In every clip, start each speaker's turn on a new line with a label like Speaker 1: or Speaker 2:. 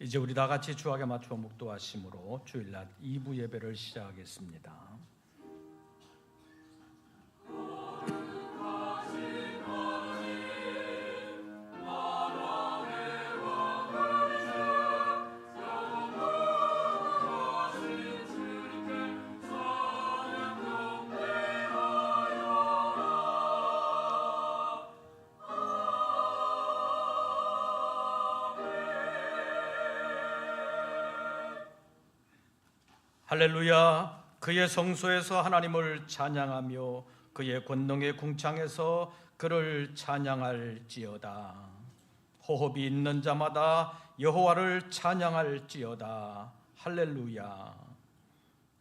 Speaker 1: 이제 우리 다 같이 주악에 맞추어 묵도하심으로 주일날 2부 예배를 시작하겠습니다. 할렐루야. 그의 성소에서 하나님을 찬양하며 그의 권능의 궁창에서 그를 찬양할지어다. 호흡이 있는 자마다 여호와를 찬양할지어다. 할렐루야.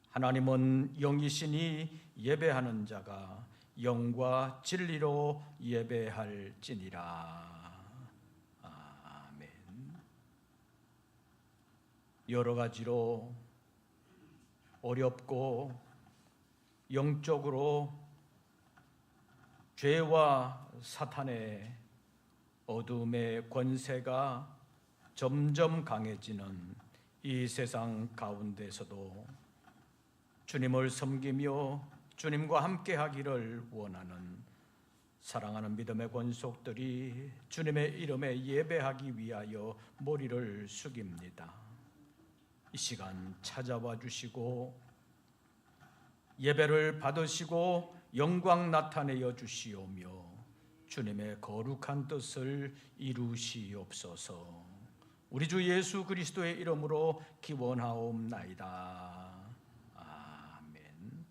Speaker 1: 하나님은 영이시니 예배하는 자가 영과 진리로 예배할지니라. 아멘. 여러 가지로 어렵고 영적으로 죄와 사탄의 어둠의 권세가 점점 강해지는 이 세상 가운데서도 주님을 섬기며 주님과 함께 하기를 원하는 사랑하는 믿음의 권속들이 주님의 이름에 예배하기 위하여 머리를 숙입니다. 이 시간 찾아와 주시고 예배를 받으시고 영광 나타내어 주시오며 주님의 거룩한 뜻을 이루시옵소서. 우리 주 예수 그리스도의 이름으로 기원하옵나이다. 아멘.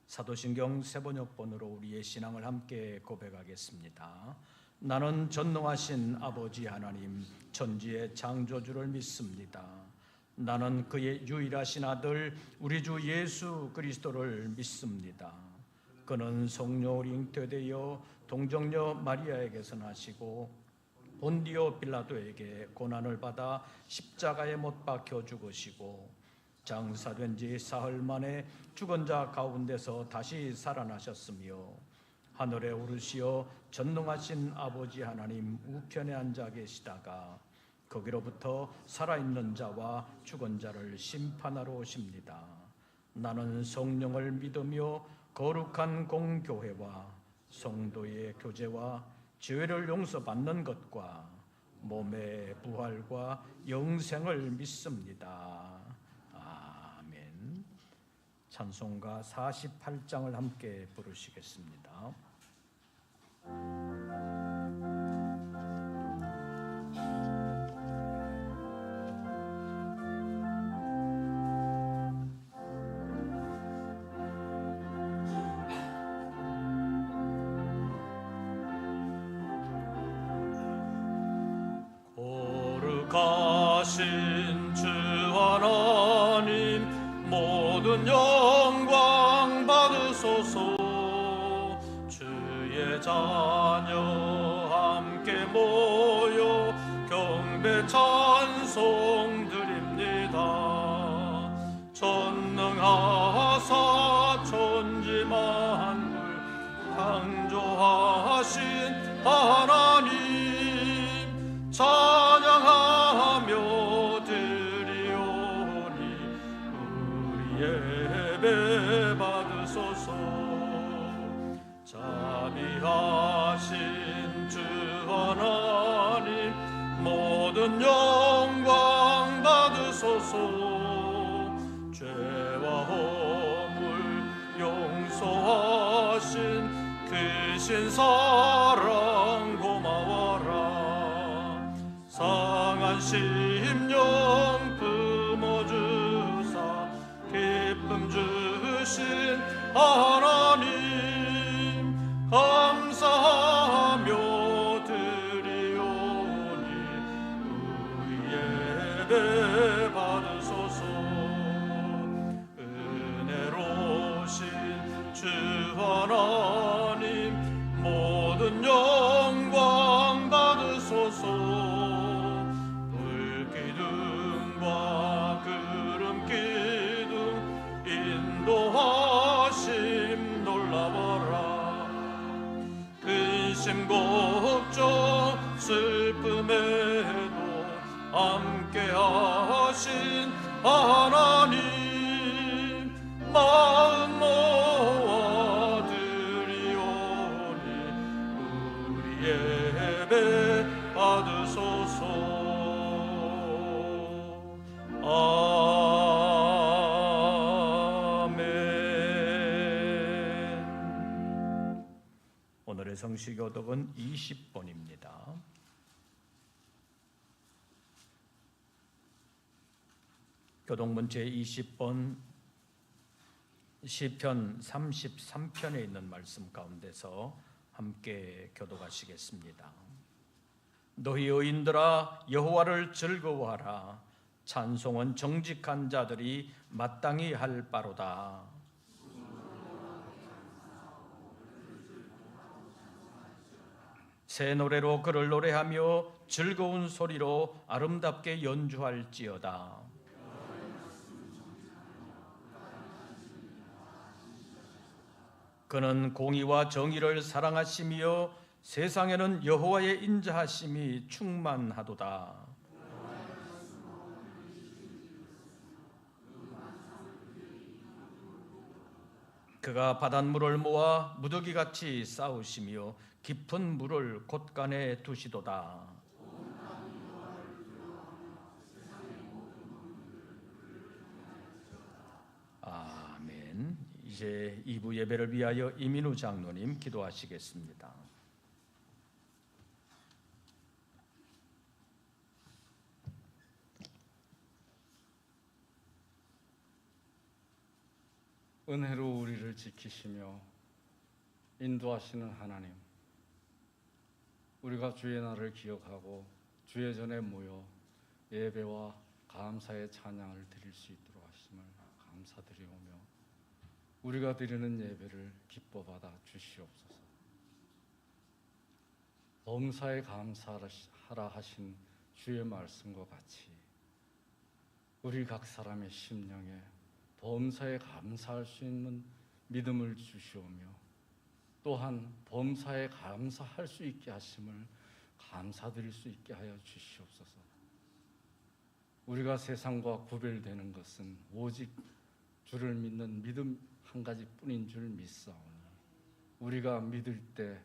Speaker 1: 사도신경 세번역본으로 우리의 신앙을 함께 고백하겠습니다. 나는 전능하신 아버지 하나님 천지의 창조주를 믿습니다. 나는 그의 유일하신 아들 우리 주 예수 그리스도를 믿습니다. 그는 성령으로 잉태되어 동정녀 마리아에게서 나시고 본디오 빌라도에게 고난을 받아 십자가에 못 박혀 죽으시고 장사된 지 사흘 만에 죽은 자 가운데서 다시 살아나셨으며 하늘에 오르시어 전능하신 아버지 하나님 우편에 앉아 계시다가 거기로부터 살아있는 자와 죽은 자를 심판하러 오십니다. 나는 성령을 믿으며 거룩한 공교회와 성도의 교제와 죄를 용서받는 것과 몸의 부활과 영생을 믿습니다. 아멘. 찬송가 48장을 함께 부르시겠습니다.
Speaker 2: 거룩하신 주 하나님 모든 영광 받으소서. 주의 자녀 함께 모여 경배 찬송 드립니다. 전능하사 천지 만물 창조하신 하나님 찬양하며 드리오니 우리 예배 받으소서. 자비하신 주 하나님 모든 영광 받으소서. 죄와 허물 용서하신 크신 사랑 고마워라. 상한 심령 품어주사 기쁨 주신 하나님 감사하며 드리오니 우리 예배 받으소서. 은혜로우신 주 하나님 모든 영광 받으소서. 불기둥과 구름기둥 인도하심 놀라워라. 근심 걱정 슬픔에도 함께하 인자하신 하나님 마음 모아 드리오니 우리 예배 받으소서. 아멘.
Speaker 1: 오늘의 성시 교독은 20번입니다. 교독문 제20번 시편 33편에 있는 말씀 가운데서 함께 교독하시겠습니다. 너희 의인들아 여호와를 즐거워하라. 찬송은 정직한 자들이 마땅히 할 바로다. 새 노래로 그를 노래하며 즐거운 소리로 아름답게 연주할지어다. 그는 공의와 정의를 사랑하시며 세상에는 여호와의 인자하심이 충만하도다. 그가 바닷물을 모아 무더기같이 쌓으시며 깊은 물을 곳간에 두시도다. 아멘. 이제 2부 예배를 위하여 이민우 장로님 기도하시겠습니다.
Speaker 3: 은혜로 우리를 지키시며 인도하시는 하나님, 우리가 주의 날을 기억하고 주의 전에 모여 예배와 감사의 찬양을 드릴 수 있도록 하심을 감사드리오며 우리가 드리는 예배를 기뻐 받아 주시옵소서. 범사에 감사하라 하신 주의 말씀과 같이 우리 각 사람의 심령에 범사에 감사할 수 있는 믿음을 주시오며 또한 범사에 감사할 수 있게 하심을 감사드릴 수 있게 하여 주시옵소서. 우리가 세상과 구별되는 것은 오직 주를 믿는 믿음 한 가지뿐인 줄 믿사오니 우리가 믿을 때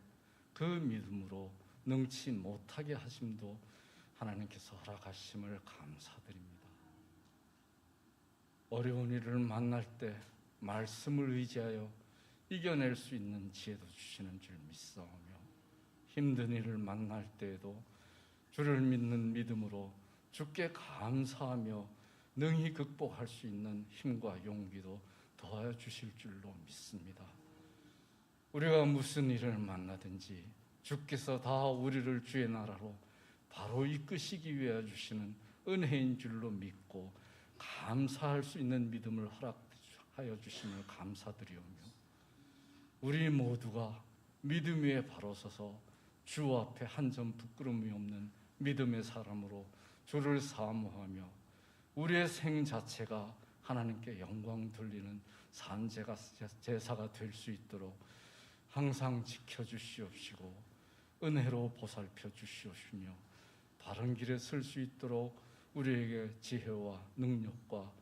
Speaker 3: 그 믿음으로 능치 못하게 하심도 하나님께서 허락하심을 감사드립니다. 어려운 일을 만날 때 말씀을 의지하여 이겨낼 수 있는 지혜도 주시는 줄 믿사오며 힘든 일을 만날 때에도 주를 믿는 믿음으로 주께 감사하며 능히 극복할 수 있는 힘과 용기도 더하여 주실 줄로 믿습니다. 우리가 무슨 일을 만나든지 주께서 다 우리를 주의 나라로 바로 이끄시기 위하여 주시는 은혜인 줄로 믿고 감사할 수 있는 믿음을 허락하여 주심을 감사드리오며 우리 모두가 믿음 위에 바로 서서 주 앞에 한 점 부끄러움이 없는 믿음의 사람으로 주를 사모하며 우리의 생 자체가 하나님께 영광 돌리는 제사가 될 수 있도록 항상 지켜주시옵시고 은혜로 보살펴 주시옵시며 바른 길에 설 수 있도록 우리에게 지혜와 능력과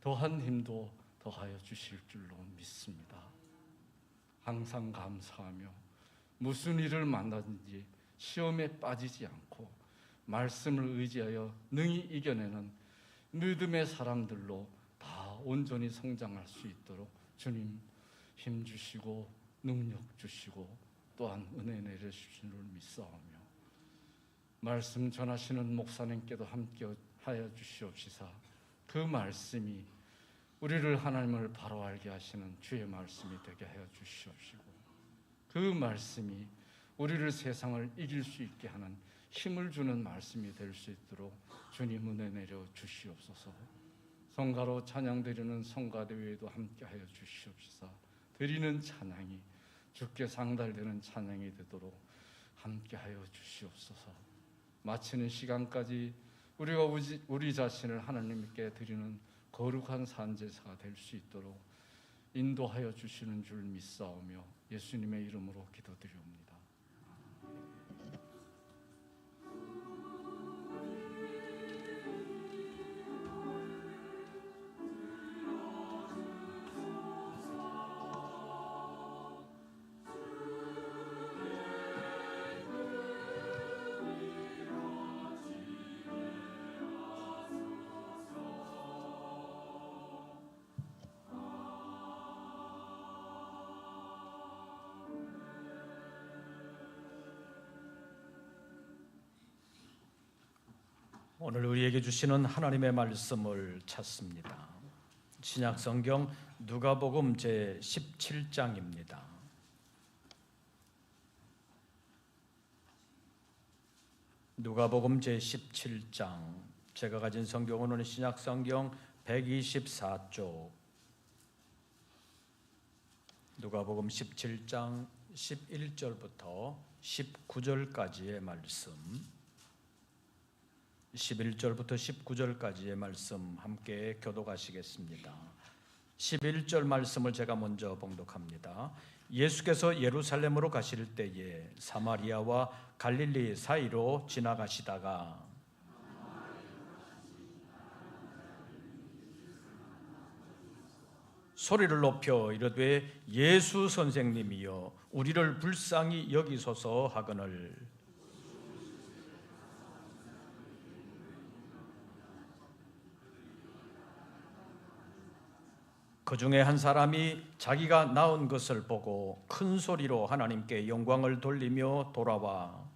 Speaker 3: 더한 힘도 더하여 주실 줄로 믿습니다. 항상 감사하며 무슨 일을 만나든지 시험에 빠지지 않고 말씀을 의지하여 능히 이겨내는 믿음의 사람들로 다 온전히 성장할 수 있도록 주님 힘 주시고 능력 주시고 또한 은혜 내려주신 줄 믿사오며 말씀 전하시는 목사님께도 함께 하여 주시옵시사 그 말씀이 우리를 하나님을 바로 알게 하시는 주의 말씀이 되게 하여 주시옵시고 그 말씀이 우리를 세상을 이길 수 있게 하는 힘을 주는 말씀이 될 수 있도록 주님 은혜 내려 주시옵소서. 성가로 찬양드리는 성가대회에도 함께 하여 주시옵시사 드리는 찬양이 주께 상달되는 찬양이 되도록 함께 하여 주시옵소서. 마치는 시간까지 우리가 우리 자신을 하나님께 드리는 거룩한 산제사가 될 수 있도록 인도하여 주시는 줄 믿사오며 예수님의 이름으로 기도드리옵니다.
Speaker 1: 오늘 우리에게 주시는 하나님의 말씀을 찾습니다. 신약 성경 누가복음 제 17장입니다. 누가복음 제 17장, 제가 가진 성경은 신약 성경 124쪽, 누가복음 17장 11절부터 19절까지의 말씀, 11절부터 19절까지의 말씀 함께 교독하시겠습니다. 11절 말씀을 제가 먼저 봉독합니다. 예수께서 예루살렘으로 가실 때에 사마리아와 갈릴리 사이로 지나가시다가 소리를 높여 이르되 예수 선생님이여 우리를 불쌍히 여기소서 하거늘 그 중에 한 사람이 자기가 낳은 것을 보고 큰 소리로 하나님께 영광을 돌리며 돌아와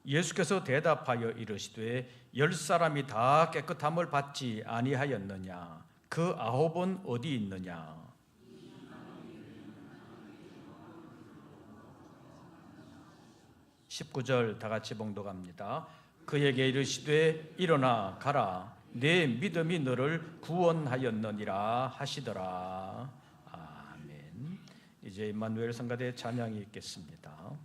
Speaker 1: 예수께서 대답하여 이르시되 10사람이 다 깨끗함을 받지 아니하였느냐? 그 9은 어디 있느냐? 19절 다 같이 봉독합니다. 그에게 이르시되 일어나 가라 내 믿음이 너를 구원하였느니라 하시더라. 아멘. 이제 임마누엘 성가대 찬양이 있겠습니다.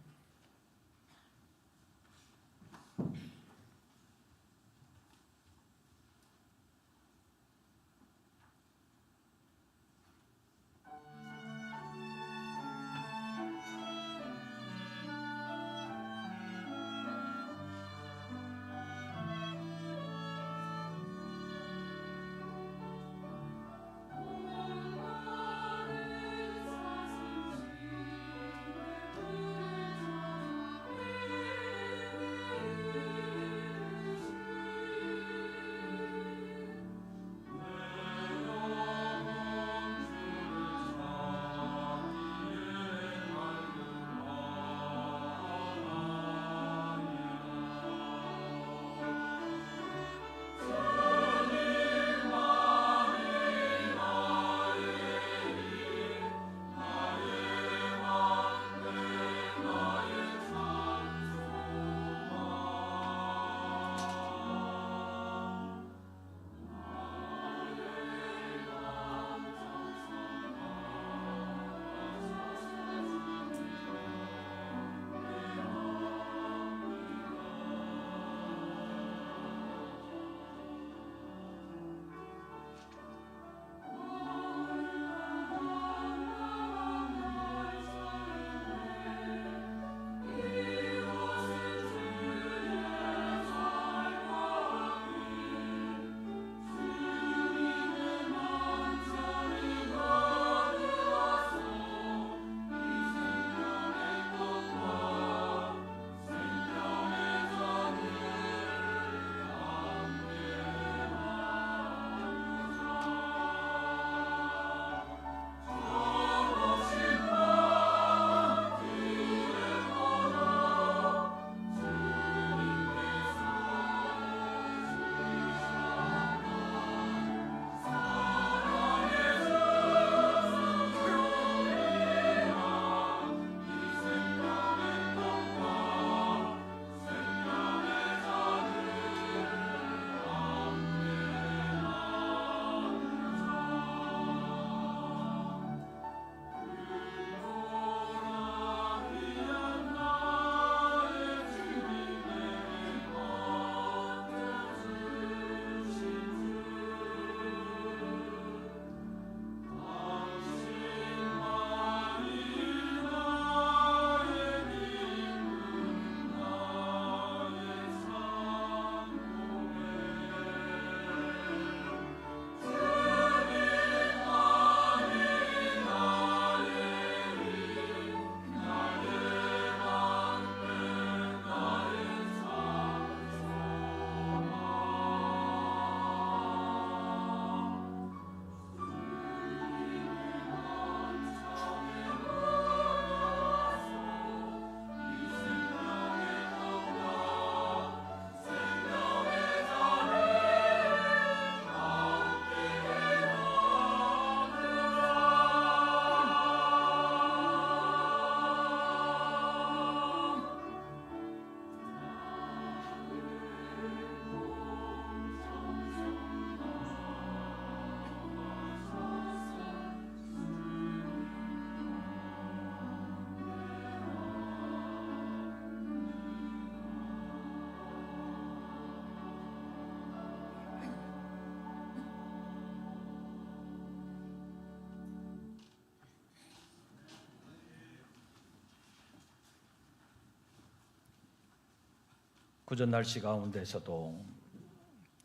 Speaker 1: 구전 날씨 가운데서도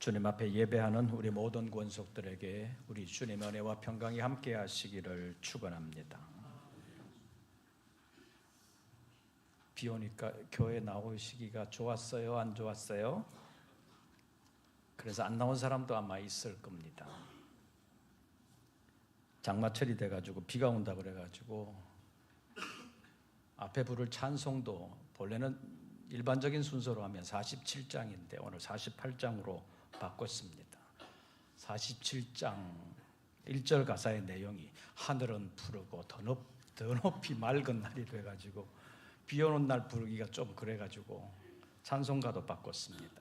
Speaker 1: 주님 앞에 예배하는 우리 모든 권속들에게 우리 주님의 은혜와 평강이 함께 하시기를 축원합니다. 비 오니까 교회 나오시기가 좋았어요? 안 좋았어요? 그래서 안 나온 사람도 아마 있을 겁니다. 장마철이 돼가지고 비가 온다 그래가지고 앞에 부를 찬송도 본래는 일반적인 순서로 하면 47장인데 오늘 48장으로 바꿨습니다. 47장 1절 가사의 내용이 하늘은 푸르고 더 높이 맑은 날이 돼가지고 비 오는 날 부르기가 좀 그래가지고 찬송가도 바꿨습니다.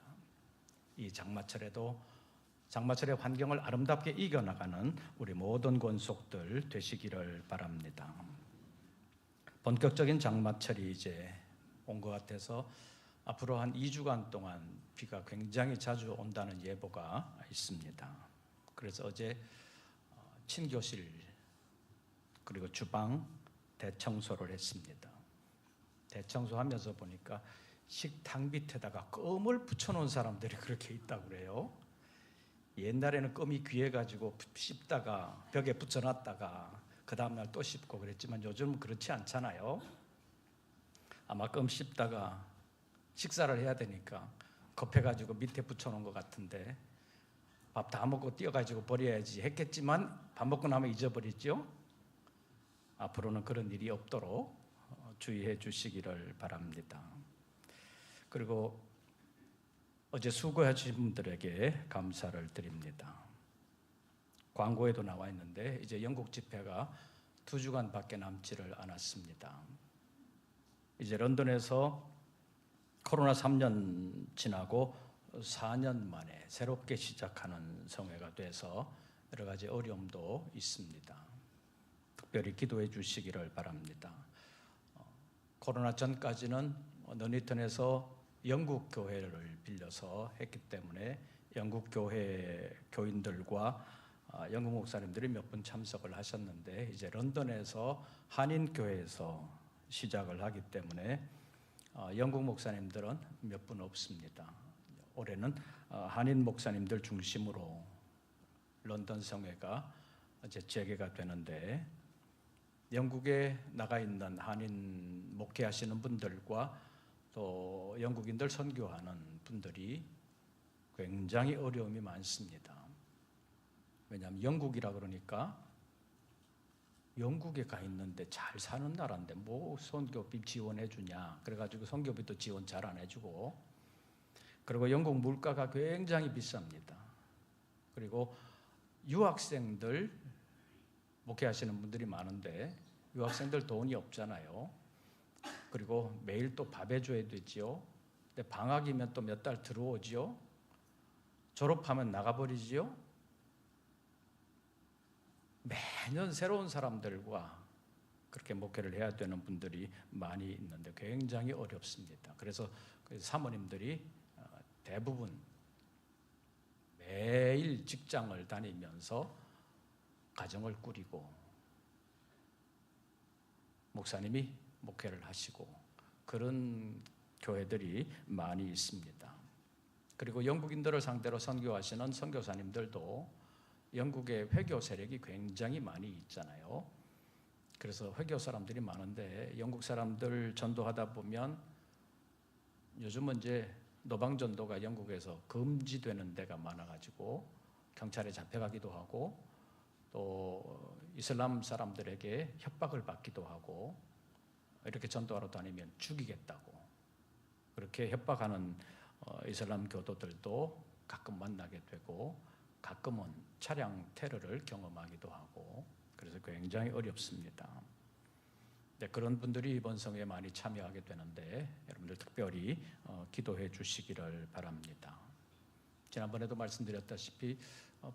Speaker 1: 이 장마철에도 장마철의 환경을 아름답게 이겨나가는 우리 모든 권속들 되시기를 바랍니다. 본격적인 장마철이 이제 온 것 같아서 앞으로 한 2주간 동안 비가 굉장히 자주 온다는 예보가 있습니다. 그래서 어제 친교실 그리고 주방 대청소를 했습니다. 대청소하면서 보니까 식탁 밑에다가 껌을 붙여놓은 사람들이 그렇게 있다고 그래요. 옛날에는 껌이 귀해가지고 씹다가 벽에 붙여놨다가 그 다음날 또 씹고 그랬지만 요즘은 그렇지 않잖아요. 아마 껌 씹다가 식사를 해야 되니까 급해가지고 밑에 붙여놓은 것 같은데 밥 다 먹고 뛰어가지고 버려야지 했겠지만 밥 먹고 나면 잊어버리죠. 앞으로는 그런 일이 없도록 주의해 주시기를 바랍니다. 그리고 어제 수고해 주신 분들에게 감사를 드립니다. 광고에도 나와 있는데 이제 영국 집회가 2주간밖에 남지를 않았습니다. 이제 런던에서 코로나 3년 지나고 4년 만에 새롭게 시작하는 성회가 돼서 여러 가지 어려움도 있습니다. 특별히 기도해 주시기를 바랍니다. 코로나 전까지는 너니턴에서 영국 교회를 빌려서 했기 때문에 영국 교회 교인들과 영국 목사님들이 몇 분 참석을 하셨는데 이제 런던에서 한인 교회에서 시작을 하기 때문에 영국 목사님들은 몇 분 없습니다. 올해는 한인 목사님들 중심으로 런던 성회가 이제 재개가 되는데 영국에 나가 있는 한인 목회하시는 분들과 또 영국인들 선교하는 분들이 굉장히 어려움이 많습니다. 왜냐하면 영국이라 그러니까 영국에 가 있는데 잘 사는 나라인데 뭐 선교비 지원해 주냐 그래가지고 선교비도 지원 잘 안 해주고 그리고 영국 물가가 굉장히 비쌉니다. 그리고 유학생들 목회하시는 분들이 많은데 유학생들 돈이 없잖아요. 그리고 매일 또 밥 해줘야 되지요. 근데 방학이면 또 몇 달 들어오지요. 졸업하면 나가버리지요. 매년 새로운 사람들과 그렇게 목회를 해야 되는 분들이 많이 있는데 굉장히 어렵습니다. 그래서 사모님들이 대부분 매일 직장을 다니면서 가정을 꾸리고 목사님이 목회를 하시고 그런 교회들이 많이 있습니다. 그리고 영국인들을 상대로 선교하시는 선교사님들도 영국의 회교 세력이 굉장히 많이 있잖아요. 그래서 회교 사람들이 많은데 영국 사람들 전도하다 보면 요즘은 이제 노방전도가 영국에서 금지되는 데가 많아가지고 경찰에 잡혀가기도 하고 또 이슬람 사람들에게 협박을 받기도 하고 이렇게 전도하러 다니면 죽이겠다고 그렇게 협박하는 이슬람 교도들도 가끔 만나게 되고 가끔은 차량 테러를 경험하기도 하고 그래서 굉장히 어렵습니다. 네, 그런 분들이 이번 성회에 많이 참여하게 되는데 여러분들 특별히 기도해 주시기를 바랍니다. 지난번에도 말씀드렸다시피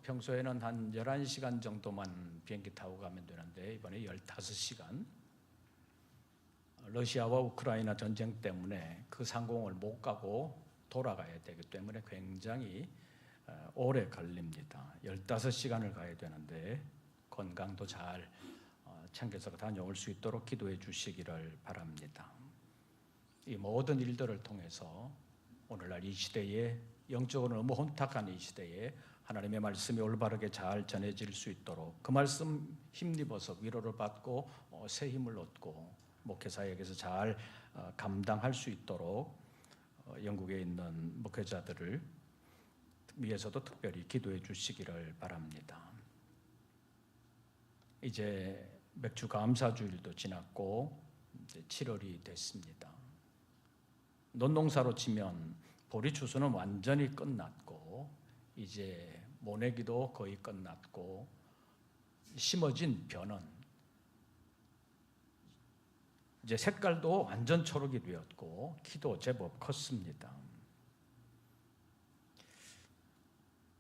Speaker 1: 평소에는 한 11시간 정도만 비행기 타고 가면 되는데 이번에 15시간 러시아와 우크라이나 전쟁 때문에 그 상공을 못 가고 돌아가야 되기 때문에 굉장히 오래 걸립니다. 15시간을 가야 되는데 건강도 잘 챙겨서 다녀올 수 있도록 기도해 주시기를 바랍니다. 이 모든 일들을 통해서 오늘날 이 시대에 영적으로 너무 혼탁한 이 시대에 하나님의 말씀이 올바르게 잘 전해질 수 있도록 그 말씀 힘입어서 위로를 받고 새 힘을 얻고 목회사역에서 잘 감당할 수 있도록 영국에 있는 목회자들을 위해서도 특별히 기도해 주시기를 바랍니다. 이제 맥주 감사주일도 지났고 이제 7월이 됐습니다. 논농사로 치면 보리 추수는 완전히 끝났고 이제 모내기도 거의 끝났고 심어진 벼는 이제 색깔도 완전 초록이 되었고 키도 제법 컸습니다.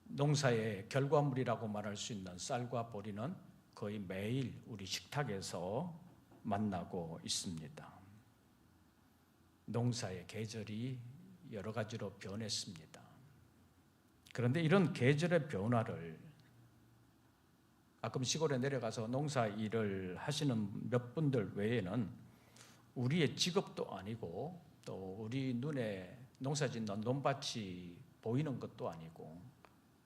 Speaker 1: 농사의 결과물이라고 말할 수 있는 쌀과 보리는 거의 매일 우리 식탁에서 만나고 있습니다. 농사의 계절이 여러 가지로 변했습니다. 그런데 이런 계절의 변화를 가끔 시골에 내려가서 농사 일을 하시는 몇 분들 외에는 우리의 직업도 아니고 또 우리 눈에 농사짓는 논밭이 보이는 것도 아니고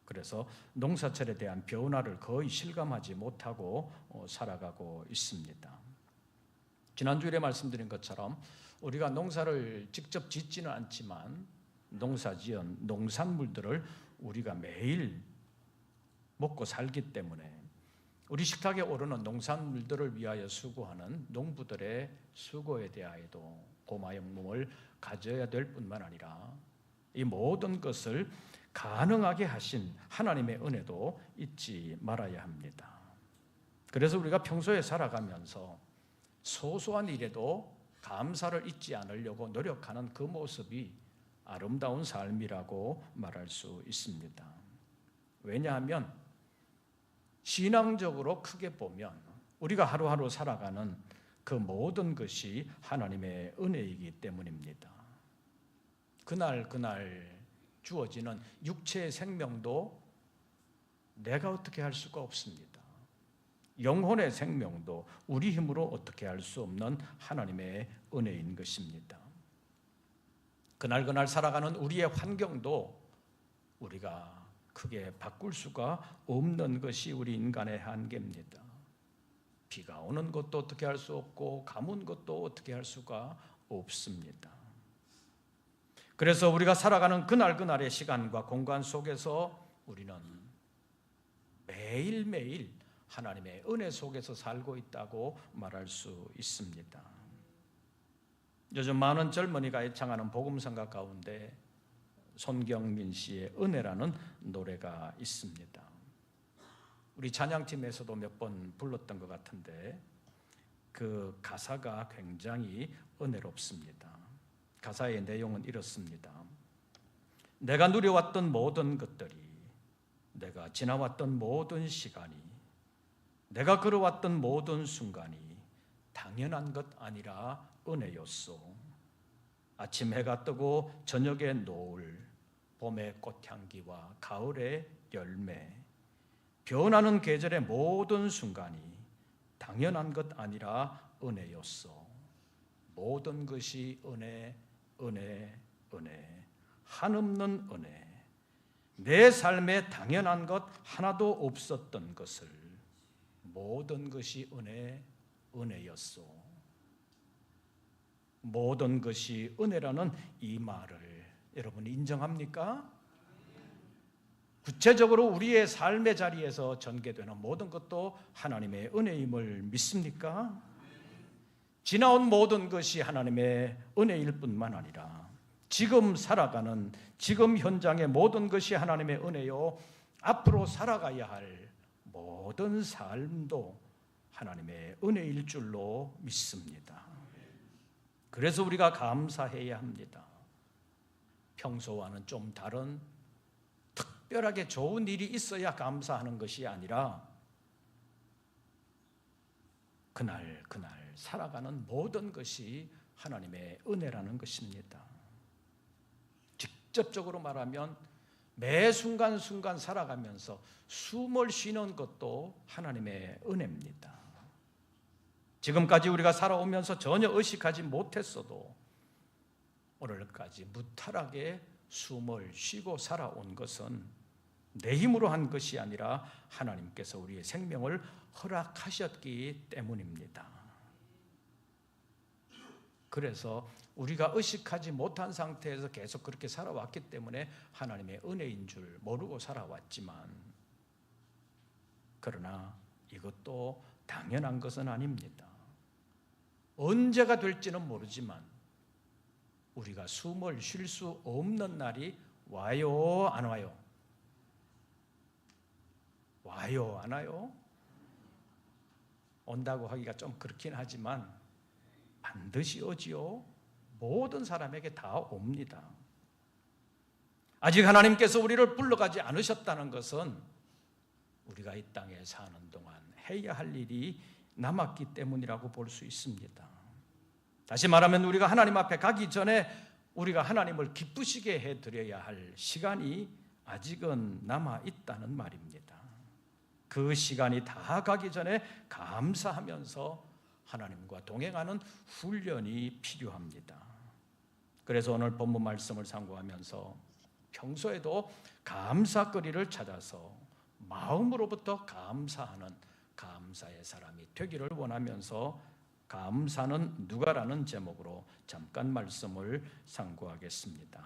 Speaker 1: 그래서 농사철에 대한 변화를 거의 실감하지 못하고 살아가고 있습니다. 지난주에 말씀드린 것처럼 우리가 농사를 직접 짓지는 않지만 농사지은 농산물들을 우리가 매일 먹고 살기 때문에 우리 식탁에 오르는 농산물들을 위하여 수고하는 농부들의 수고에 대하여도 고마움을 가져야 될 뿐만 아니라 이 모든 것을 가능하게 하신 하나님의 은혜도 잊지 말아야 합니다. 그래서 우리가 평소에 살아가면서 소소한 일에도 감사를 잊지 않으려고 노력하는 그 모습이 아름다운 삶이라고 말할 수 있습니다. 왜냐하면 신앙적으로 크게 보면 우리가 하루하루 살아가는 그 모든 것이 하나님의 은혜이기 때문입니다. 그날 주어지는 육체의 생명도 내가 어떻게 할 수가 없습니다. 영혼의 생명도 우리 힘으로 어떻게 할 수 없는 하나님의 은혜인 것입니다. 그날 살아가는 우리의 환경도 우리가 크게 바꿀 수가 없는 것이 우리 인간의 한계입니다. 비가 오는 것도 어떻게 할 수 없고 가뭄 것도 어떻게 할 수가 없습니다. 그래서 우리가 살아가는 그날의 시간과 공간 속에서 우리는 매일매일 하나님의 은혜 속에서 살고 있다고 말할 수 있습니다. 요즘 많은 젊은이가 애창하는 복음성가 가운데 손경민 씨의 은혜라는 노래가 있습니다. 우리 찬양팀에서도 몇 번 불렀던 것 같은데 그 가사가 굉장히 은혜롭습니다. 가사의 내용은 이렇습니다. 내가 누려왔던 모든 것들이, 내가 지나왔던 모든 시간이, 내가 걸어왔던 모든 순간이 당연한 것 아니라 은혜였소. 아침 해가 뜨고 저녁의 노을, 봄의 꽃향기와 가을의 열매, 변하는 계절의 모든 순간이 당연한 것 아니라 은혜였소. 모든 것이 은혜, 한없는 은혜. 내 삶에 당연한 것 하나도 없었던 것을 모든 것이 은혜였소. 모든 것이 은혜라는 이 말을 여러분 인정합니까? 구체적으로 우리의 삶의 자리에서 전개되는 모든 것도 하나님의 은혜임을 믿습니까? 지나온 모든 것이 하나님의 은혜일 뿐만 아니라 지금 살아가는 지금 현장의 모든 것이 하나님의 은혜요, 앞으로 살아가야 할 모든 삶도 하나님의 은혜일 줄로 믿습니다. 그래서 우리가 감사해야 합니다. 평소와는 좀 다른 특별하게 좋은 일이 있어야 감사하는 것이 아니라 그날 살아가는 모든 것이 하나님의 은혜라는 것입니다. 직접적으로 말하면 매 순간순간 살아가면서 숨을 쉬는 것도 하나님의 은혜입니다. 지금까지 우리가 살아오면서 전혀 의식하지 못했어도 오늘까지 무탈하게 숨을 쉬고 살아온 것은 내 힘으로 한 것이 아니라 하나님께서 우리의 생명을 허락하셨기 때문입니다. 그래서 우리가 의식하지 못한 상태에서 계속 그렇게 살아왔기 때문에 하나님의 은혜인 줄 모르고 살아왔지만, 그러나 이것도 당연한 것은 아닙니다. 언제가 될지는 모르지만 우리가 숨을 쉴 수 없는 날이 와요, 안 와요? 와요, 안 와요? 온다고 하기가 좀 그렇긴 하지만 반드시 오지요. 모든 사람에게 다 옵니다. 아직 하나님께서 우리를 불러가지 않으셨다는 것은 우리가 이 땅에 사는 동안 해야 할 일이 남았기 때문이라고 볼 수 있습니다. 다시 말하면 우리가 하나님 앞에 가기 전에 우리가 하나님을 기쁘시게 해드려야 할 시간이 아직은 남아있다는 말입니다. 그 시간이 다 가기 전에 감사하면서 하나님과 동행하는 훈련이 필요합니다. 그래서 오늘 본문 말씀을 상고하면서 평소에도 감사거리를 찾아서 마음으로부터 감사하는 감사의 사람이 되기를 원하면서 감사는 누가라는 제목으로 잠깐 말씀을 상고하겠습니다.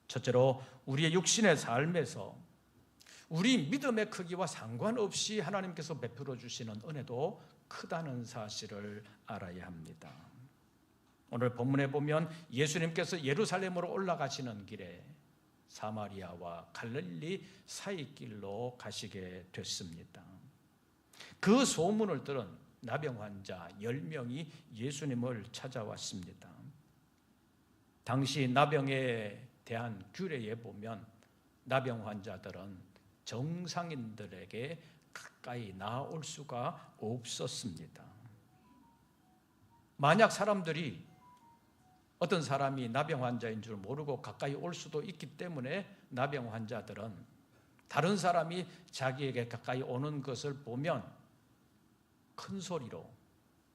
Speaker 1: 첫째로 우리의 육신의 삶에서 우리 믿음의 크기와 상관없이 하나님께서 베풀어 주시는 은혜도 크다는 사실을 알아야 합니다. 오늘 본문에 보면 예수님께서 예루살렘으로 올라가시는 길에 사마리아와 갈릴리 사이길로 가시게 됐습니다. 그 소문을 들은 나병 환자 10명이 예수님을 찾아왔습니다. 당시 나병에 대한 규례에 보면 나병 환자들은 정상인들에게 가까이 나올 수가 없었습니다. 만약 사람들이 어떤 사람이 나병 환자인 줄 모르고 가까이 올 수도 있기 때문에 나병 환자들은 다른 사람이 자기에게 가까이 오는 것을 보면 큰 소리로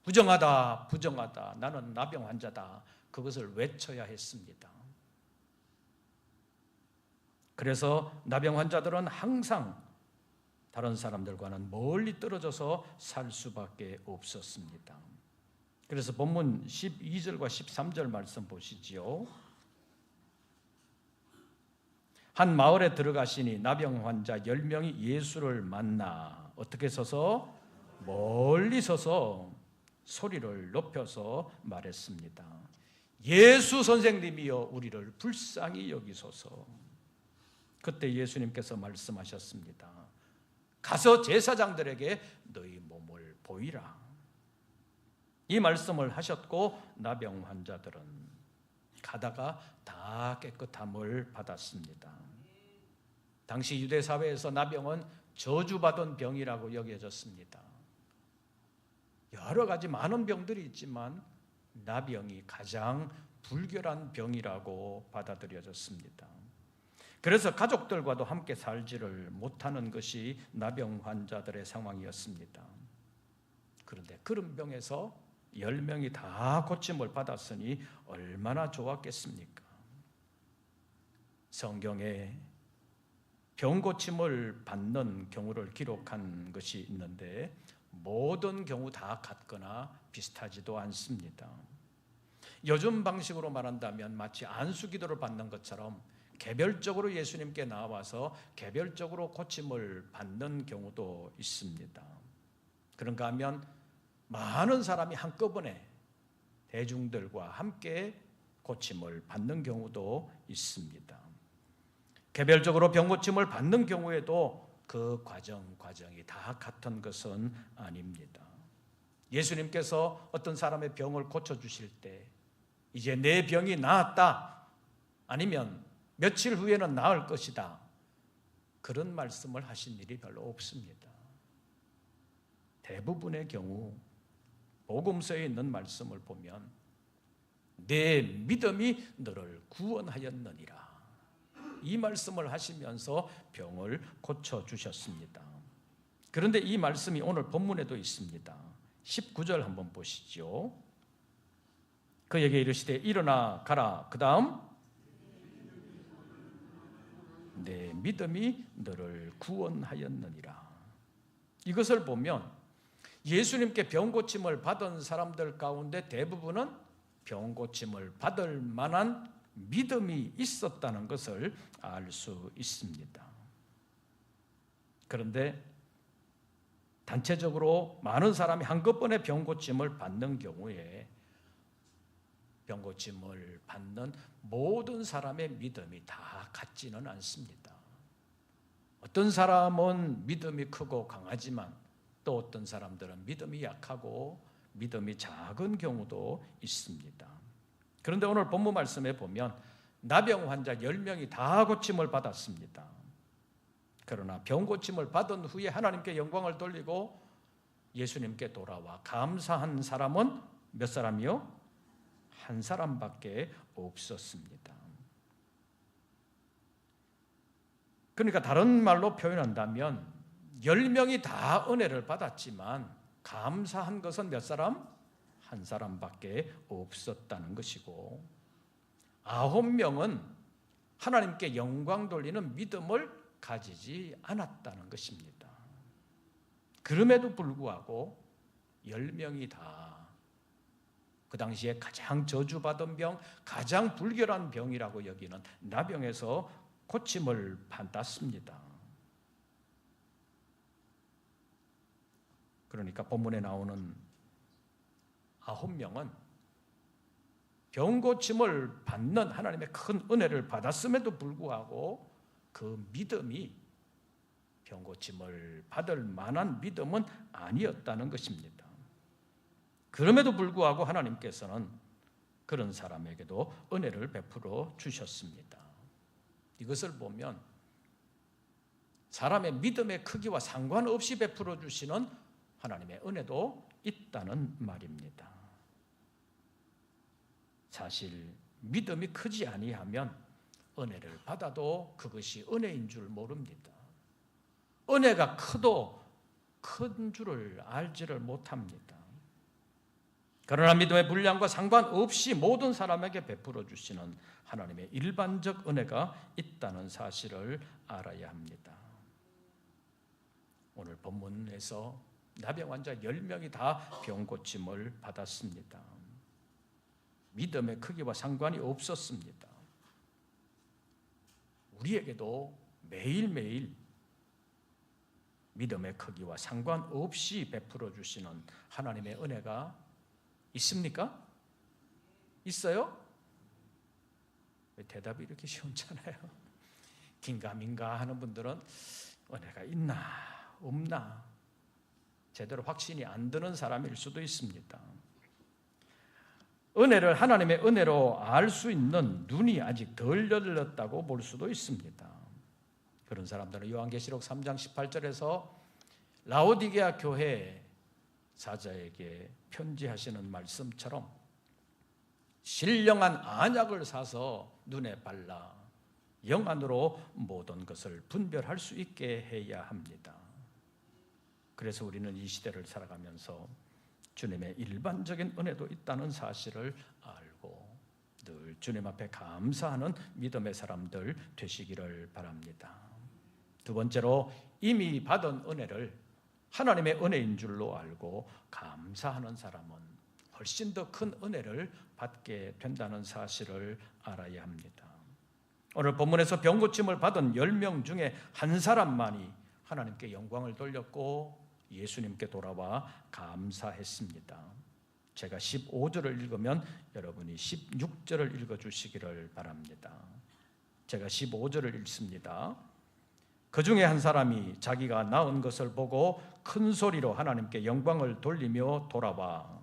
Speaker 1: 부정하다, 부정하다, 나는 나병 환자다, 그것을 외쳐야 했습니다. 그래서 나병 환자들은 항상 다른 사람들과는 멀리 떨어져서 살 수밖에 없었습니다. 그래서 본문 12절과 13절 말씀 보시지요. 한 마을에 들어가시니 나병 환자 10명이 예수를 만나 어떻게 서서? 멀리 서서 소리를 높여서 말했습니다. 예수 선생님이여 우리를 불쌍히 여기소서. 그때 예수님께서 말씀하셨습니다. 가서 제사장들에게 너희 몸을 보이라. 이 말씀을 하셨고 나병 환자들은 가다가 다 깨끗함을 받았습니다. 당시 유대 사회에서 나병은 저주받은 병이라고 여겨졌습니다. 여러 가지 많은 병들이 있지만 나병이 가장 불결한 병이라고 받아들여졌습니다. 그래서 가족들과도 함께 살지를 못하는 것이 나병 환자들의 상황이었습니다. 그런데 그런 병에서 10명이 다 고침을 받았으니 얼마나 좋았겠습니까? 성경에 병 고침을 받는 경우를 기록한 것이 있는데 모든 경우 다 같거나 비슷하지도 않습니다. 요즘 방식으로 말한다면 마치 안수기도를 받는 것처럼 개별적으로 예수님께 나와서 개별적으로 고침을 받는 경우도 있습니다. 그런가 하면 많은 사람이 한꺼번에 대중들과 함께 고침을 받는 경우도 있습니다. 개별적으로 병 고침을 받는 경우에도 그 과정이 다 같은 것은 아닙니다. 예수님께서 어떤 사람의 병을 고쳐주실 때 이제 내 병이 나았다, 아니면 며칠 후에는 나을 것이다, 그런 말씀을 하신 일이 별로 없습니다. 대부분의 경우 복음서에 있는 말씀을 보면 내 믿음이 너를 구원하였느니라, 이 말씀을 하시면서 병을 고쳐주셨습니다. 그런데 이 말씀이 오늘 본문에도 있습니다. 19절 한번 보시죠. 그에게 이르시되 일어나 가라. 그 다음 내 믿음이 너를 구원하였느니라. 이것을 보면 예수님께 병 고침을 받은 사람들 가운데 대부분은 병 고침을 받을 만한 믿음이 있었다는 것을 알 수 있습니다. 그런데 단체적으로 많은 사람이 한꺼번에 병 고침을 받는 경우에 병 고침을 받는 모든 사람의 믿음이 다 같지는 않습니다. 어떤 사람은 믿음이 크고 강하지만 또 어떤 사람들은 믿음이 약하고 믿음이 작은 경우도 있습니다. 그런데 오늘 본문 말씀에 보면 나병 환자 10명이 다 고침을 받았습니다. 그러나 병 고침을 받은 후에 하나님께 영광을 돌리고 예수님께 돌아와 감사한 사람은 몇 사람이요? 한 사람밖에 없었습니다. 그러니까 다른 말로 표현한다면 10명이 다 은혜를 받았지만 감사한 것은 몇 사람? 한 사람밖에 없었다는 것이고 9명은 하나님께 영광 돌리는 믿음을 가지지 않았다는 것입니다. 그럼에도 불구하고 10명이 다 그 당시에 가장 저주받은 병, 가장 불결한 병이라고 여기는 나병에서 고침을 받았습니다. 그러니까 본문에 나오는 9명은 병 고침을 받는 하나님의 큰 은혜를 받았음에도 불구하고 그 믿음이 병 고침을 받을 만한 믿음은 아니었다는 것입니다. 그럼에도 불구하고 하나님께서는 그런 사람에게도 은혜를 베풀어 주셨습니다. 이것을 보면 사람의 믿음의 크기와 상관없이 베풀어 주시는 하나님의 은혜도 있다는 말입니다. 사실 믿음이 크지 아니하면 은혜를 받아도 그것이 은혜인 줄 모릅니다. 은혜가 커도 큰 줄을 알지를 못합니다. 그러나 믿음의 분량과 상관없이 모든 사람에게 베풀어 주시는 하나님의 일반적 은혜가 있다는 사실을 알아야 합니다. 오늘 본문에서 나병 환자 10명이 다 병 고침을 받았습니다. 믿음의 크기와 상관이 없었습니다. 우리에게도 매일매일 믿음의 크기와 상관없이 베풀어 주시는 하나님의 은혜가 있습니까? 있어요? 왜 대답이 이렇게 시원찮아요? 긴가민가 하는 분들은 은혜가 있나 없나 제대로 확신이 안 드는 사람일 수도 있습니다. 은혜를 하나님의 은혜로 알 수 있는 눈이 아직 덜 열렸다고 볼 수도 있습니다. 그런 사람들은 요한계시록 3장 18절에서 라오디게아 교회 사자에게 편지하시는 말씀처럼 신령한 안약을 사서 눈에 발라 영안으로 모든 것을 분별할 수 있게 해야 합니다. 그래서 우리는 이 시대를 살아가면서 주님의 일반적인 은혜도 있다는 사실을 알고 늘 주님 앞에 감사하는 믿음의 사람들 되시기를 바랍니다. 두 번째로 이미 받은 은혜를 하나님의 은혜인 줄로 알고 감사하는 사람은 훨씬 더 큰 은혜를 받게 된다는 사실을 알아야 합니다. 오늘 본문에서 병 고침을 받은 10명 중에 한 사람만이 하나님께 영광을 돌렸고 예수님께 돌아와 감사했습니다. 제가 15절을 읽으면 여러분이 16절을 읽어주시기를 바랍니다. 제가 15절을 읽습니다. 그 중에 한 사람이 자기가 낳은 것을 보고 큰 소리로 하나님께 영광을 돌리며 돌아와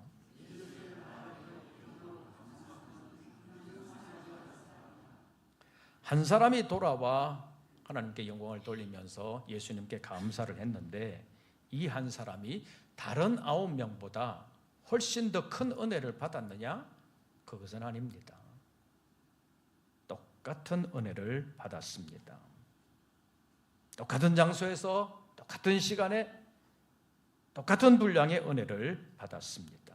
Speaker 1: 한 사람이 돌아와 하나님께 영광을 돌리면서 예수님께 감사를 했는데 이 한 사람이 다른 9명보다 훨씬 더 큰 은혜를 받았느냐? 그것은 아닙니다. 똑같은 은혜를 받았습니다. 똑같은 장소에서 똑같은 시간에 똑같은 분량의 은혜를 받았습니다.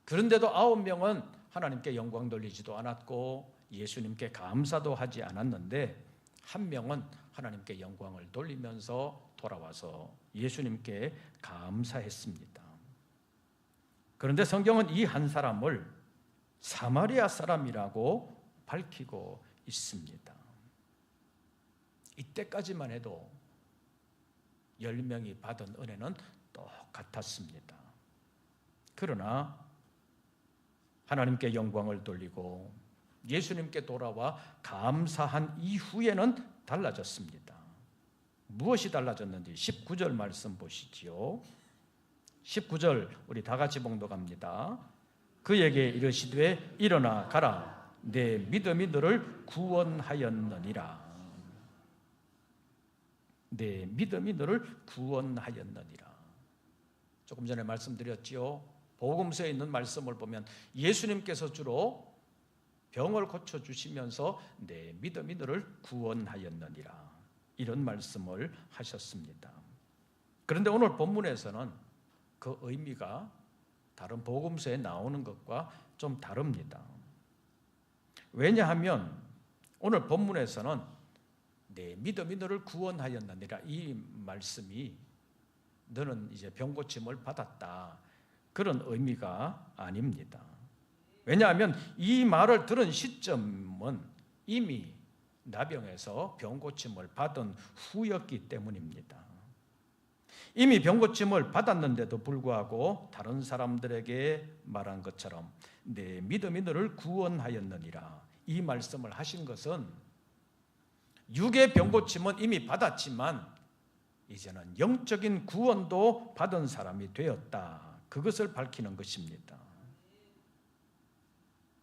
Speaker 1: 그런데도 9명은 하나님께 영광 돌리지도 않았고 예수님께 감사도 하지 않았는데 한 명은 하나님께 영광을 돌리면서 돌아와서 예수님께 감사했습니다. 그런데 성경은 이 한 사람을 사마리아 사람이라고 밝히고 있습니다. 이때까지만 해도 10명이 받은 은혜는 똑같았습니다. 그러나 하나님께 영광을 돌리고 예수님께 돌아와 감사한 이후에는 달라졌습니다. 무엇이 달라졌는지 19절 말씀 보시지요. 19절 우리 다 같이 봉독합니다. 그에게 이르시되 일어나 가라 내 믿음이 너를 구원하였느니라. 내 믿음이 너를 구원하였느니라. 조금 전에 말씀드렸지요. 복음서에 있는 말씀을 보면 예수님께서 주로 병을 고쳐주시면서 내 믿음이 너를 구원하였느니라 이런 말씀을 하셨습니다. 그런데 오늘 본문에서는 그 의미가 다른 복음서에 나오는 것과 좀 다릅니다. 왜냐하면 오늘 본문에서는 내 믿음이 너를 구원하였느니라 이 말씀이 너는 이제 병 고침을 받았다 그런 의미가 아닙니다. 왜냐하면 이 말을 들은 시점은 이미 나병에서 병 고침을 받은 후였기 때문입니다. 이미 병 고침을 받았는데도 불구하고 다른 사람들에게 말한 것처럼 내 믿음이 너를 구원하였느니라 이 말씀을 하신 것은 육의 병 고침은 이미 받았지만 이제는 영적인 구원도 받은 사람이 되었다. 그것을 밝히는 것입니다.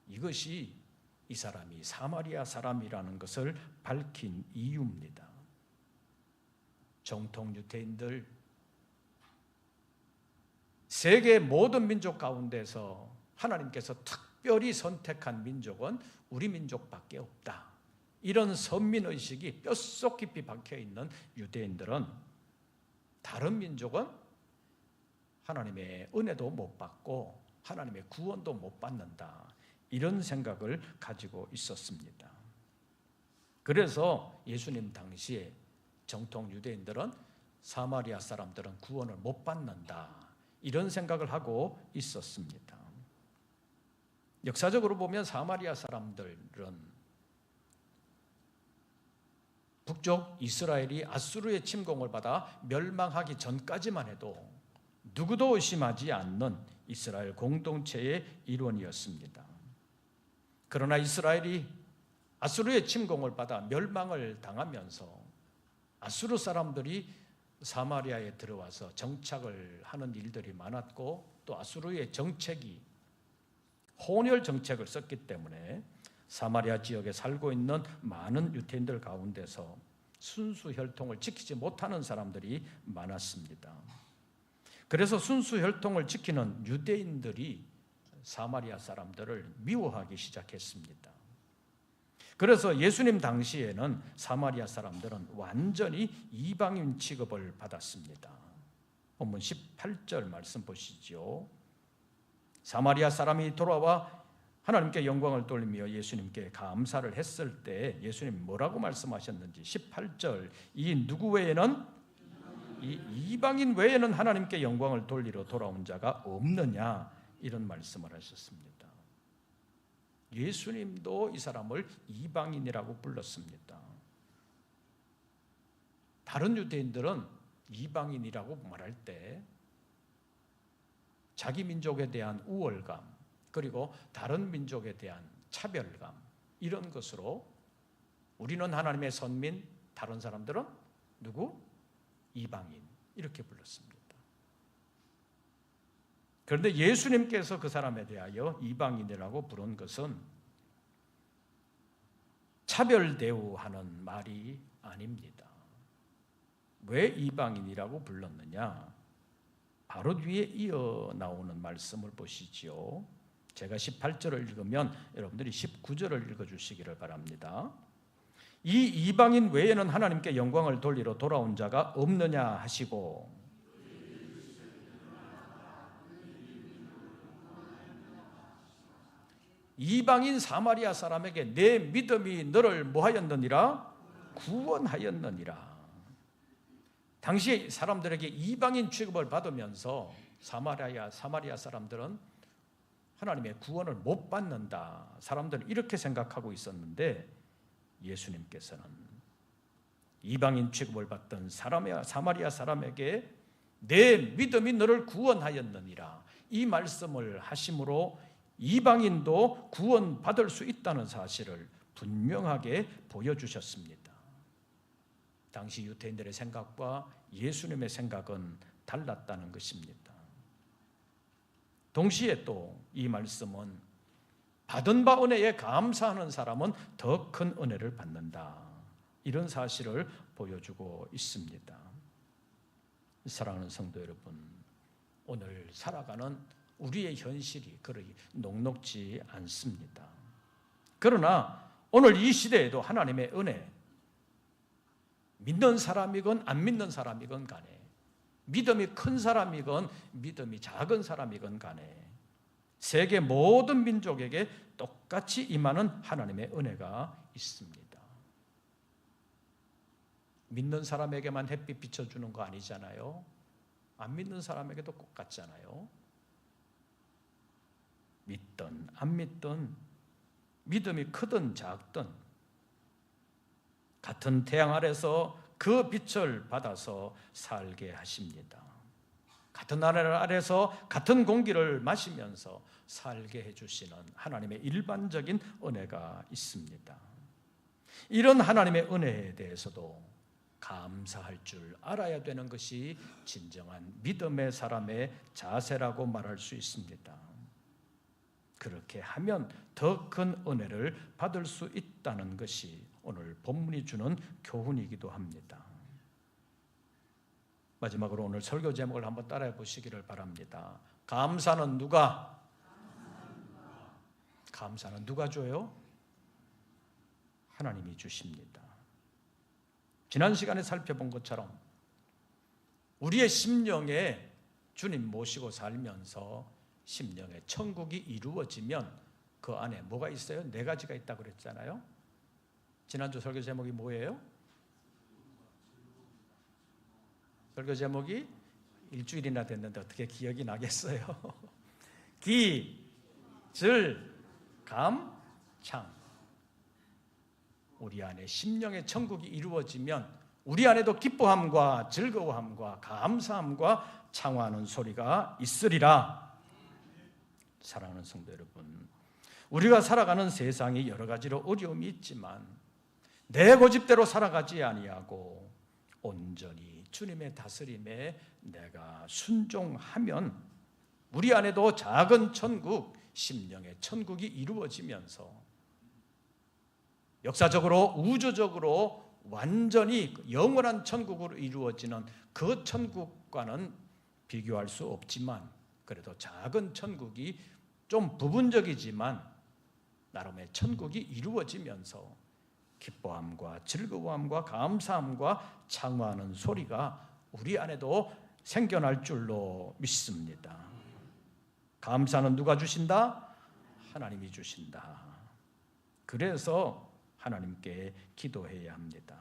Speaker 1: 이것이 이 사람이 사마리아 사람이라는 것을 밝힌 이유입니다. 정통 유대인들, 세계 모든 민족 가운데서 하나님께서 특별히 선택한 민족은 우리 민족밖에 없다. 이런 선민의식이 뼛속 깊이 박혀있는 유대인들은 다른 민족은 하나님의 은혜도 못 받고 하나님의 구원도 못 받는다. 이런 생각을 가지고 있었습니다. 그래서 예수님 당시에 정통 유대인들은 사마리아 사람들은 구원을 못 받는다. 이런 생각을 하고 있었습니다. 역사적으로 보면 사마리아 사람들은 북쪽 이스라엘이 아수르의 침공을 받아 멸망하기 전까지만 해도 누구도 의심하지 않는 이스라엘 공동체의 일원이었습니다. 그러나 이스라엘이 아수르의 침공을 받아 멸망을 당하면서 아수르 사람들이 사마리아에 들어와서 정착을 하는 일들이 많았고 또 아수르의 정책이 혼혈 정책을 썼기 때문에 사마리아 지역에 살고 있는 많은 유대인들 가운데서 순수 혈통을 지키지 못하는 사람들이 많았습니다. 그래서 순수 혈통을 지키는 유대인들이 사마리아 사람들을 미워하기 시작했습니다. 그래서 예수님 당시에는 사마리아 사람들은 완전히 이방인 취급을 받았습니다. 본문 18절 말씀 보시죠. 사마리아 사람이 돌아와 하나님께 영광을 돌리며 예수님께 감사를 했을 때 예수님 뭐라고 말씀하셨는지 18절 이 누구 외에는 이 이방인 외에는 하나님께 영광을 돌리러 돌아온 자가 없느냐 이런 말씀을 하셨습니다. 예수님도 이 사람을 이방인이라고 불렀습니다. 다른 유대인들은 이방인이라고 말할 때 자기 민족에 대한 우월감 그리고 다른 민족에 대한 차별감 이런 것으로 우리는 하나님의 선민, 다른 사람들은 누구? 이방인 이렇게 불렀습니다. 그런데 예수님께서 그 사람에 대하여 이방인이라고 부른 것은 차별 대우하는 말이 아닙니다. 왜 이방인이라고 불렀느냐? 바로 뒤에 이어 나오는 말씀을 보시지요. 제가 18절을 읽으면 여러분들이 19절을 읽어주시기를 바랍니다. 이 이방인 외에는 하나님께 영광을 돌리러 돌아온 자가 없느냐 하시고 이방인 사마리아 사람에게 내 믿음이 너를 뭐하였느니라? 구원하였느니라. 당시 사람들에게 이방인 취급을 받으면서 사마리아 사람들은 하나님의 구원을 못 받는다. 사람들은 이렇게 생각하고 있었는데 예수님께서는 이방인 취급을 받던 사마리아 사람에게 내 믿음이 너를 구원하였느니라. 이 말씀을 하심으로 이방인도 구원받을 수 있다는 사실을 분명하게 보여주셨습니다. 당시 유대인들의 생각과 예수님의 생각은 달랐다는 것입니다. 동시에 또 이 말씀은 받은 바 은혜에 감사하는 사람은 더 큰 은혜를 받는다. 이런 사실을 보여주고 있습니다. 사랑하는 성도 여러분, 오늘 살아가는 우리의 현실이 그리 녹록지 않습니다. 그러나 오늘 이 시대에도 하나님의 은혜, 믿는 사람이건 안 믿는 사람이건 간에, 믿음이 큰 사람이건 믿음이 작은 사람이건 간에 세계 모든 민족에게 똑같이 임하는 하나님의 은혜가 있습니다. 믿는 사람에게만 햇빛 비춰주는 거 아니잖아요. 안 믿는 사람에게도 똑같잖아요. 믿든 안 믿든, 믿음이 크든 작든 같은 태양 아래서 그 빛을 받아서 살게 하십니다. 같은 하늘 아래서 같은 공기를 마시면서 살게 해주시는 하나님의 일반적인 은혜가 있습니다. 이런 하나님의 은혜에 대해서도 감사할 줄 알아야 되는 것이 진정한 믿음의 사람의 자세라고 말할 수 있습니다. 그렇게 하면 더 큰 은혜를 받을 수 있다는 것이 오늘 본문이 주는 교훈이기도 합니다. 마지막으로 오늘 설교 제목을 한번 따라해 보시기를 바랍니다. 감사는 누가? 감사는 누가 줘요? 하나님이 주십니다. 지난 시간에 살펴본 것처럼 우리의 심령에 주님 모시고 살면서 심령의 천국이 이루어지면 그 안에 뭐가 있어요? 4가지가 있다고 그랬잖아요. 지난주 설교 제목이 뭐예요? 설교 제목이 일주일이나 됐는데 어떻게 기억이 나겠어요? 기, 질, 감, 창. 우리 안에 심령의 천국이 이루어지면 우리 안에도 기뻐함과 즐거워함과 감사함과 창화하는 소리가 있으리라. 사랑하는 성도 여러분, 우리가 살아가는 세상이 여러 가지로 어려움이 있지만 내 고집대로 살아가지 아니하고 온전히 주님의 다스림에 내가 순종하면 우리 안에도 작은 천국, 심령의 천국이 이루어지면서 역사적으로 우주적으로 완전히 영원한 천국으로 이루어지는 그 천국과는 비교할 수 없지만 그래도 작은 천국이 좀 부분적이지만 나름의 천국이 이루어지면서 기뻐함과 즐거움과 감사함과 창화하는 소리가 우리 안에도 생겨날 줄로 믿습니다. 감사는 누가 주신다? 하나님이 주신다. 그래서 하나님께 기도해야 합니다.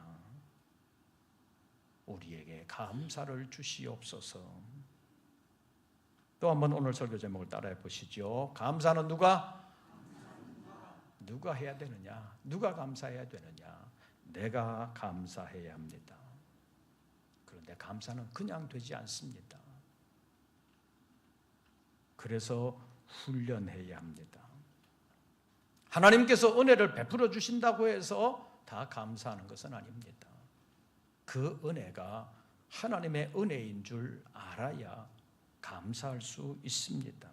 Speaker 1: 우리에게 감사를 주시옵소서. 또 한번 오늘 설교 제목을 따라해 보시죠. 감사는 누가 해야 되느냐? 누가 감사해야 되느냐? 내가 감사해야 합니다. 그런데 감사는 그냥 되지 않습니다. 그래서 훈련해야 합니다. 하나님께서 은혜를 베풀어 주신다고 해서 다 감사하는 것은 아닙니다. 그 은혜가 하나님의 은혜인 줄 알아야 감사할 수 있습니다.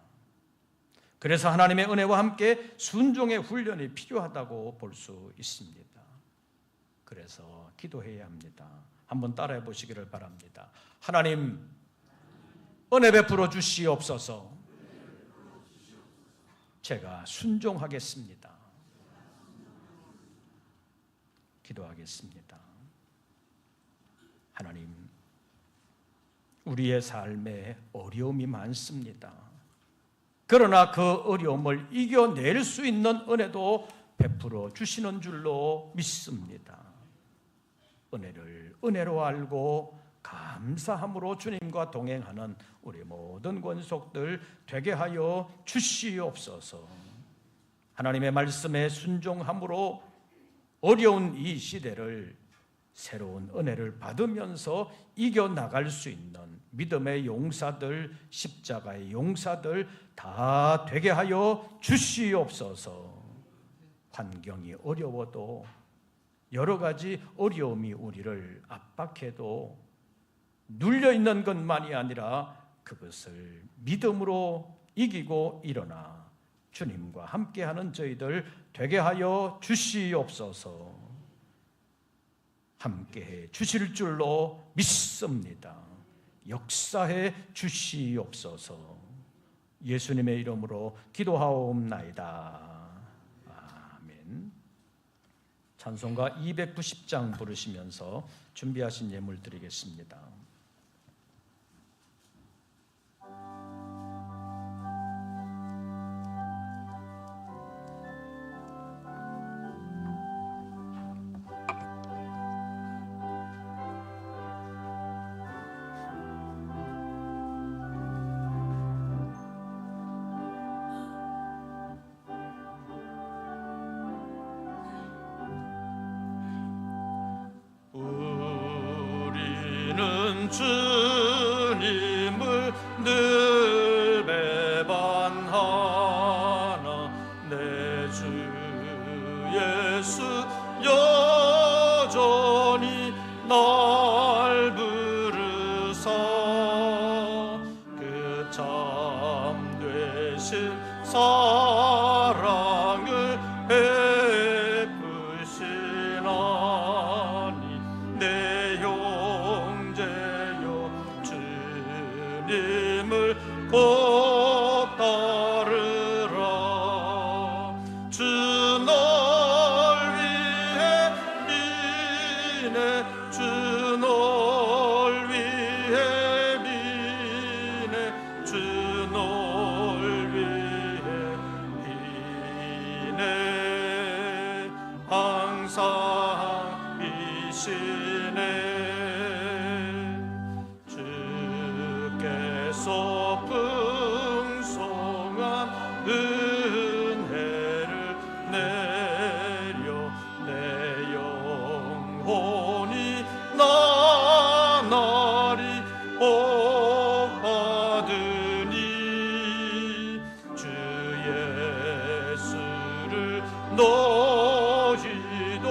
Speaker 1: 그래서 하나님의 은혜와 함께 순종의 훈련이 필요하다고 볼 수 있습니다. 그래서 기도해야 합니다. 한번 따라해 보시기를 바랍니다. 하나님, 은혜 베풀어 주시옵소서. 제가 순종하겠습니다. 기도하겠습니다. 하나님, 우리의 삶에 어려움이 많습니다. 그러나 그 어려움을 이겨낼 수 있는 은혜도 베풀어 주시는 줄로 믿습니다. 은혜를 은혜로 알고 감사함으로 주님과 동행하는 우리 모든 권속들 되게 하여 주시옵소서. 하나님의 말씀에 순종함으로 어려운 이 시대를 새로운 은혜를 받으면서 이겨나갈 수 있는 믿음의 용사들, 십자가의 용사들 다 되게 하여 주시옵소서. 환경이 어려워도 여러 가지 어려움이 우리를 압박해도 눌려있는 것만이 아니라 그것을 믿음으로 이기고 일어나 주님과 함께하는 저희들 되게 하여 주시옵소서. 함께해 주실 줄로 믿습니다. 역사해 주시옵소서. 예수님의 이름으로 기도하옵나이다. 아멘. 찬송가 290장 부르시면서 준비하신 예물 드리겠습니다.
Speaker 2: 주님을 늘 배반하나 내 주 예수 여전히 날 부르사 그 참되신 사랑을 베푸시나니 내 형제여 주님을 곧 따르라. 주 널 위해 비네 주 널 위해 비네 주 널 위해 비네 항상 비시네 주께서 풍성한 은혜를 내려 내 영혼이 나날이 복받으니 주 예수를 너희도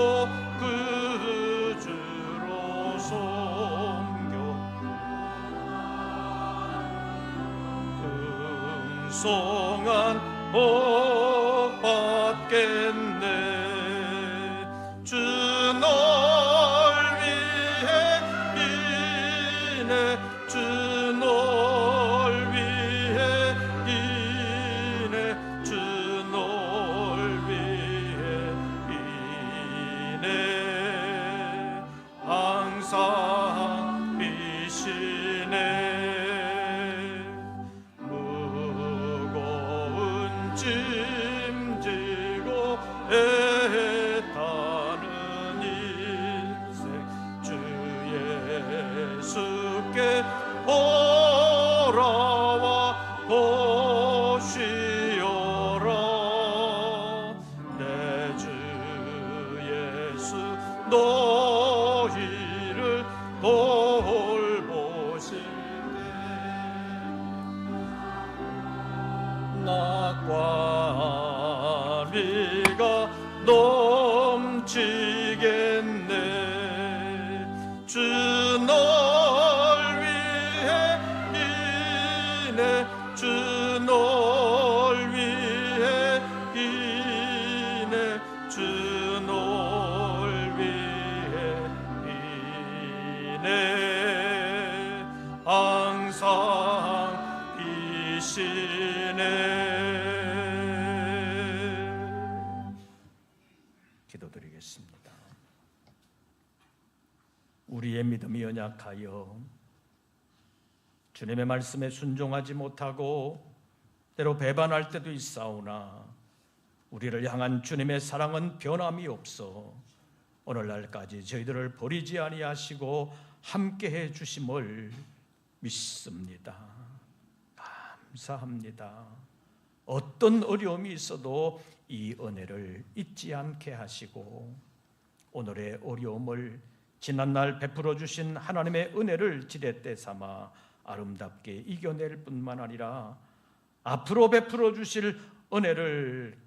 Speaker 2: 구주로 섬겨 풍성한 복 받겠네. 주 널 위해 비네 주 널 위해 비네 주 널 위해 비네 항상 비시네 무거운 짐 지고 애타는 인생 주 예수께 돌아와 보시오라. 내 주 예수 너희를 돌보시네. 낙과 비가 넘치겠네. 주 널 위해 비네 주 널 위해 비네 주 널 위해 비네 항상 비시네.
Speaker 1: 기도드리겠습니다. 우리의 믿음이 연약하여 주님의 말씀에 순종하지 못하고 때로 배반할 때도 있사오나 우리를 향한 주님의 사랑은 변함이 없어 오늘날까지 저희들을 버리지 아니하시고 함께해 주심을 믿습니다. 감사합니다. 어떤 어려움이 있어도 이 은혜를 잊지 않게 하시고 오늘의 어려움을 지난날 베풀어 주신 하나님의 은혜를 지렛대 삼아 아름답게 이겨낼 뿐만 아니라 앞으로 베풀어 주실 은혜를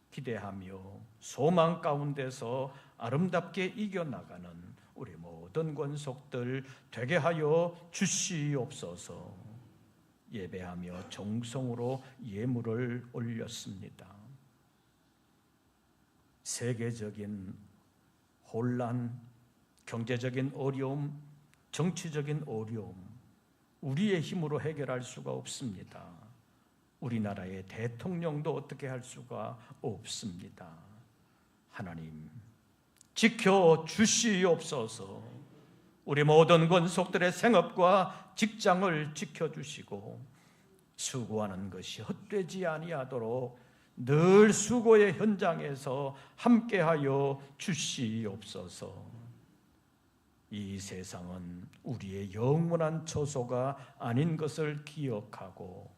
Speaker 1: 기대하며 소망 가운데서 아름답게 이겨나가는 우리 모든 권속들 되게 하여 주시옵소서. 예배하며 정성으로 예물을 올렸습니다. 세계적인 혼란, 경제적인 어려움, 정치적인 어려움, 우리의 힘으로 해결할 수가 없습니다. 우리나라의 대통령도 어떻게 할 수가 없습니다. 하나님, 지켜 주시옵소서. 우리 모든 권속들의 생업과 직장을 지켜주시고 수고하는 것이 헛되지 아니하도록 늘 수고의 현장에서 함께하여 주시옵소서. 이 세상은 우리의 영원한 처소가 아닌 것을 기억하고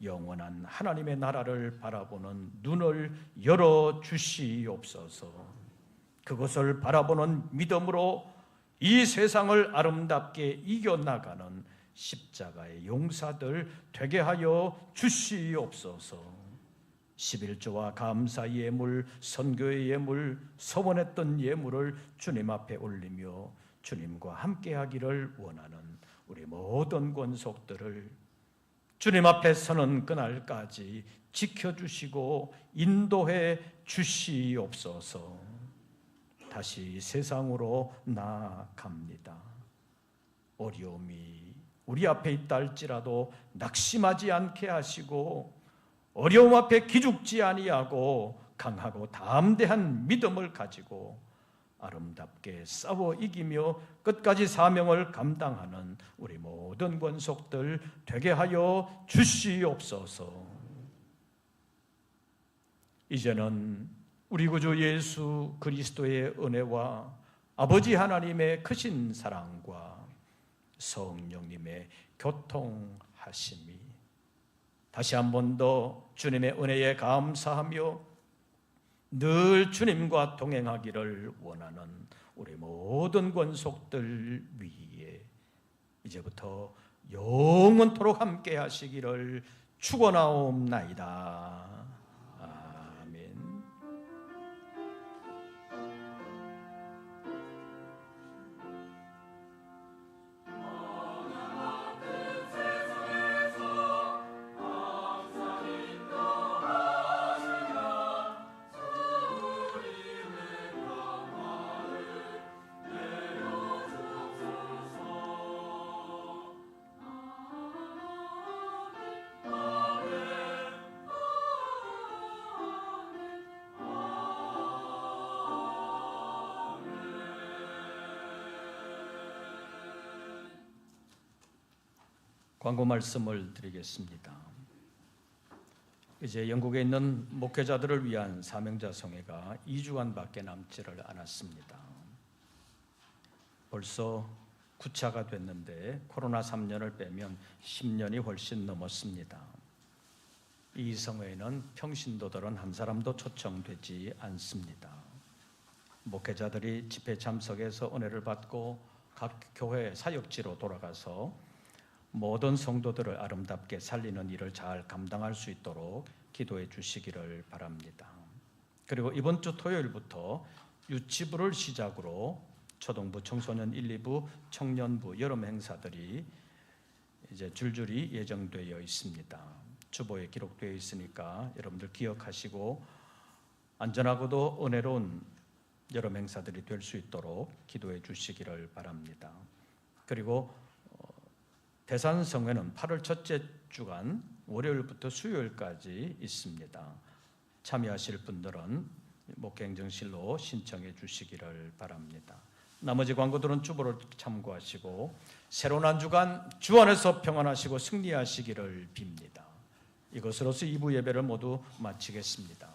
Speaker 1: 영원한 하나님의 나라를 바라보는 눈을 열어 주시옵소서. 그것을 바라보는 믿음으로 이 세상을 아름답게 이겨나가는 십자가의 용사들 되게 하여 주시옵소서. 11조와 감사 예물, 선교의 예물, 서원했던 예물을 주님 앞에 올리며 주님과 함께하기를 원하는 우리 모든 권속들을 주님 앞에 서는 그날까지 지켜주시고 인도해 주시옵소서. 다시 세상으로 나아갑니다. 어려움이 우리 앞에 있다 할지라도 낙심하지 않게 하시고 어려움 앞에 기죽지 아니하고 강하고 담대한 믿음을 가지고 아름답게 싸워 이기며 끝까지 사명을 감당하는 우리 모든 권속들 되게 하여 주시옵소서. 이제는 우리 구주 예수 그리스도의 은혜와 아버지 하나님의 크신 사랑과 성령님의 교통하심이 다시 한 번 더 주님의 은혜에 감사하며 늘 주님과 동행하기를 원하는 우리 모든 권속들 위에 이제부터 영원토록 함께 하시기를 축원하옵나이다. 아멘. 광고 말씀을 드리겠습니다. 이제 영국에 있는 목회자들을 위한 사명자 성회가 2주간밖에 남지를 않았습니다. 벌써 9차가 됐는데 코로나 3년을 빼면 10년이 훨씬 넘었습니다. 이 성회에는 평신도들은 한 사람도 초청되지 않습니다. 목회자들이 집회 참석해서 은혜를 받고 각 교회 사역지로 돌아가서 모든 성도들을 아름답게 살리는 일을 잘 감당할 수 있도록 기도해 주시기를 바랍니다. 그리고 이번 주 토요일부터 유치부를 시작으로 초등부, 청소년 1, 2부, 청년부 여름 행사들이 이제 줄줄이 예정되어 있습니다. 주보에 기록되어 있으니까 여러분들 기억하시고 안전하고도 은혜로운 여름 행사들이 될 수 있도록 기도해 주시기를 바랍니다. 그리고 대산성회는 8월 첫째 주간 월요일부터 수요일까지 있습니다. 참여하실 분들은 목회행정실로 신청해 주시기를 바랍니다. 나머지 광고들은 주보를 참고하시고 새로운 한 주간 주 안에서 평안하시고 승리하시기를 빕니다. 이것으로서 2부 예배를 모두 마치겠습니다.